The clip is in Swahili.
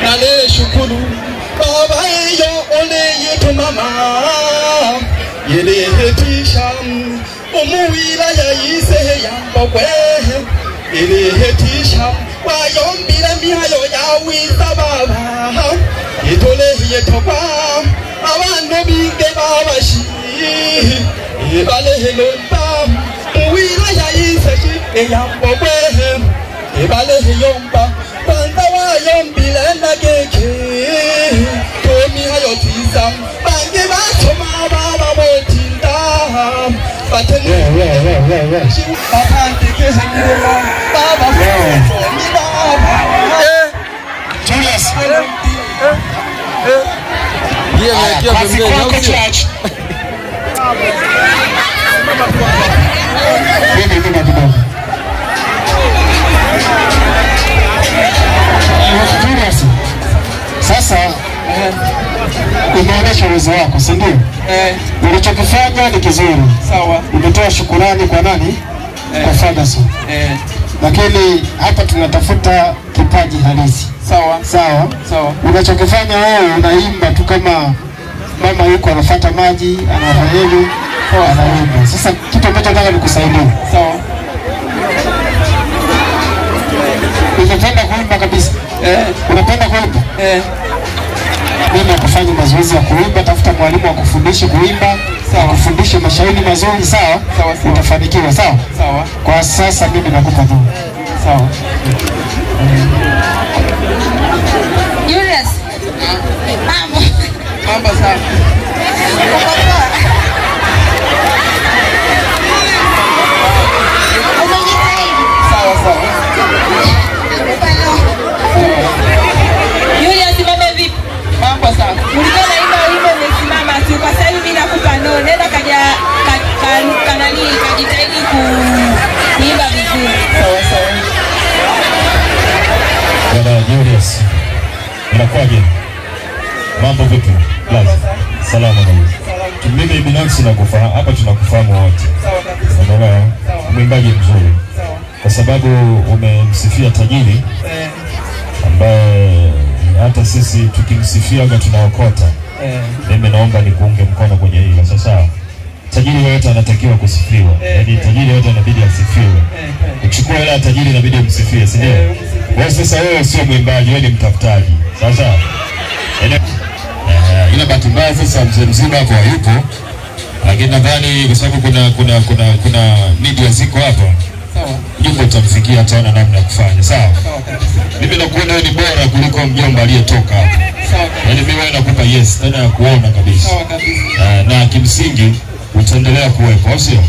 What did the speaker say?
nale shukuru baba yo ole yetu mama yele hetisha umuwila ya ise ya mbokwe yele hetisha wayombira mihayo ya wisa baba yetole yetoba abantu binge babashi ibale helomba umuwila ya ise ya mbokwe ibale yomba Banda wa yombile na geke Tomi hayo tisa Bange batoma baba motinda Bateni Batante kese nirema Baba Tomi baba Julius Basi kwako church Sasa umeonyesha uwezo wako, si ndio? Ulichokifanya ni kizuri. Sawa. Umetoa shukrani kwa nani? Kwa Ferguson. Lakini hapa tunatafuta kipaji halisi. Sawa. Sawa. Sawa. Unachokifanya wewe unaimba tu kama mama yuko anafuata maji, anafanyaje? Anaimba. Sasa kitu ambacho nataka nikusaidie. Sawa. Unapenda kuimba kabisa? Unapenda kuimba? Mimi nakufanya mazoezi ya kuimba, tafuta mwalimu wa kufundisha kuimba, akufundishe mashairi mazuri, sawa? Sawa. Utafanikiwa, sawa? Sawa. Kwa sasa mimi nakupa tu. Sawa. Julius. Mambo sawa. Sawa sawa. Julius mame vipi? Mambo sawa. Ulikuwa naimba wimbo umesimama tu kwa sababu mimi nakupa no. Nenda kanani kajitahidi kuimba vizuri. Sawa sawa. Bwana Julius. Unakwaje? Mambo vipi? Salama kabisa. Mimi binafsi nakufahamu, hapa tunakufahamu wote. Sawa kabisa. Unaona? Mwimbaji mzuri. Sawa. Kwa sababu umemsifia tajiri ambaye hata sisi tukimsifia tunaokota. Mimi naomba nikuunge mkono kwenye hilo. Sasa tajiri yote anatakiwa kusifiwa. Yaani tajiri yote inabidi asifiwe. Uchukue hela tajiri inabidi umsifie, si ndio? Wewe sasa wewe sio mwimbaji, wewe ni mtafutaji. Sasa ila bahati mbaya sasa mzee mzima wako hayupo. Lakini nadhani kwa sababu kuna media ziko hapa. Sawa. Jumbo utamfikia ataona namna ya kufanya, sawa? Sawa kabisa. Mimi nakuona wewe ni bora kuliko mjomba aliyetoka hapa. Sawa. Yaani mimi wewe nakupa yes, tena ya kuona kabisa. Sawa kabisa. Na kimsingi utaendelea kuwepo, au sio?